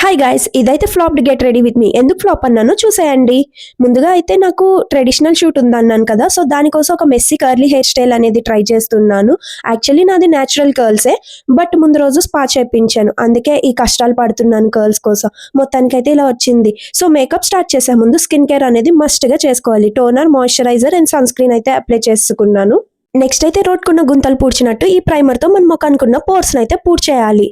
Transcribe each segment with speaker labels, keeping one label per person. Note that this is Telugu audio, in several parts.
Speaker 1: హాయ్ గైస్, ఇదైతే ఫ్లాప్డ్ గెట్ రెడీ విత్ మీ. ఎందుకు ఫ్లాప్ అన్నానో చూసేయండి. ముందుగా అయితే నాకు ట్రెడిషనల్ షూట్ ఉందన్నాను కదా, సో దానికోసం ఒక మెస్సీ కర్లీ హెయిర్ స్టైల్ అనేది ట్రై చేస్తున్నాను. యాక్చువల్లీ నాది న్యాచురల్ కర్ల్సే, బట్ ముందు రోజు స్పా చేయించాను, అందుకే ఈ కష్టాలు పడుతున్నాను కర్ల్స్ కోసం. మొత్తానికైతే ఇలా వచ్చింది. సో మేకప్ స్టార్ట్ చేసే ముందు స్కిన్ కేర్ అనేది మస్ట్గా చేసుకోవాలి. Toner, moisturiser and sunscreen అయితే అప్లై చేసుకున్నాను. నెక్స్ట్ అయితే రోడ్కున్న గుంతలు పూడ్చినట్టు ఈ ప్రైమర్తో మన ముఖానికున్న పోర్స్ని అయితే పూడ్చేయాలి.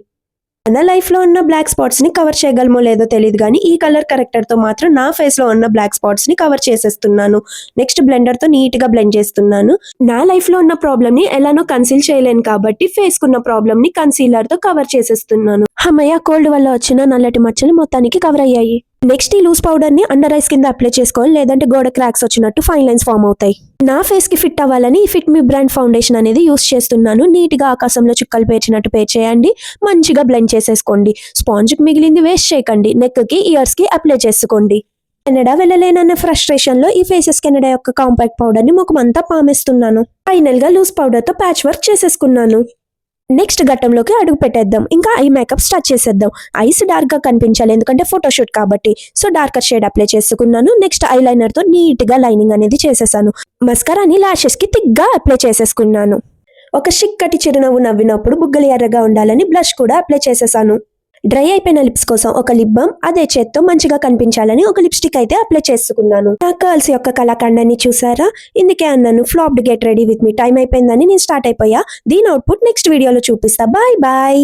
Speaker 1: నా లైఫ్లో ఉన్న బ్లాక్ స్పాట్స్ని కవర్ చేయగలమో లేదో తెలియదు, కానీ ఈ కలర్ కరెక్టర్తో మాత్రం నా ఫేస్లో ఉన్న బ్లాక్ స్పాట్స్ని కవర్ చేసేస్తున్నాను. నెక్స్ట్ బ్లెండర్తో నీట్గా బ్లెండ్ చేస్తున్నాను. నా లైఫ్లో ఉన్న ప్రాబ్లమ్ని ఎలానో కన్సీల్ చేయలేను కాబట్టి ఫేస్కున్న ప్రాబ్లమ్ని కన్సీలర్తో కవర్ చేసేస్తున్నాను. అమ్మయ్య, కోల్డ్ వల్ల వచ్చిన నల్లటి మచ్చలు మొత్తానికి కవర్ అయ్యాయి. నెక్స్ట్ ఈ లూజ్ పౌడర్ని అండర్ ఐస్ కింద అప్లై చేసుకోవాలి, లేదంటే గోడ క్రాక్స్ వచ్చినట్టు ఫైన్ లైన్స్ ఫామ్ అవుతాయి. నా ఫేస్ కి ఫిట్ అవ్వాలని ఈ ఫిట్ మీ బ్రాండ్ ఫౌండేషన్ అనేది యూస్ చేస్తున్నాను. నీట్గా ఆకాశంలో చుక్కలు పేర్చినట్టు పేర్ చేయండి, మంచిగా బ్లెండ్ చేసేసుకోండి. స్పాంజ్కి మిగిలింది వేస్ట్ చేయకండి, నెక్ కి, ఇయర్స్ కి అప్లై చేసుకోండి. కెనడా వెళ్ళలేనన్న ఫ్రస్ట్రేషన్ లో ఈ ఫేసెస్ కెనడా యొక్క కాంపాక్ట్ పౌడర్ ని ముఖమంతా పామేస్తున్నాను. ఫైనల్ గా లూజ్ పౌడర్ తో ప్యాచ్ వర్క్ చేసేసుకున్నాను. నెక్స్ట్ ఘట్టంలోకి అడుగు పెట్టేద్దాం. ఇంకా ఐ మేకప్ స్టార్ట్ చేసేద్దాం. ఐస్ డార్క్ గా కనిపించాలి, ఎందుకంటే ఫోటోషూట్ కాబట్టి. సో డార్కర్ షేడ్ అప్లై చేసుకున్నాను. నెక్స్ట్ ఐ లైనర్ తో నీట్ గా లైనింగ్ అనేది చేసేసాను. మస్కారాని లాషెస్ కి థిక్ గా అప్లై చేసేసుకున్నాను. ఒక చిక్కటి చిరునవ్వు నవ్వినప్పుడు బుగ్గలు ఎర్రగా ఉండాలని బ్లష్ కూడా అప్లై చేసేసాను. డ్రై అయిపోయిన లిప్స్ కోసం ఒక లిప్ బామ్, అదే చేత్తో మంచిగా కనిపించాలని ఒక లిప్స్టిక్ అయితే అప్లై చేసుకున్నాను. నా కర్ల్స్ యొక్క కళాఖండాన్ని చూసారా? ఇందుకే అన్నాను flopped get ready with me. Time అయిపోయిందని నేను స్టార్ట్ అయిపోయా. దీని అవుట్పుట్ నెక్స్ట్ వీడియోలో చూపిస్తా. Bye bye.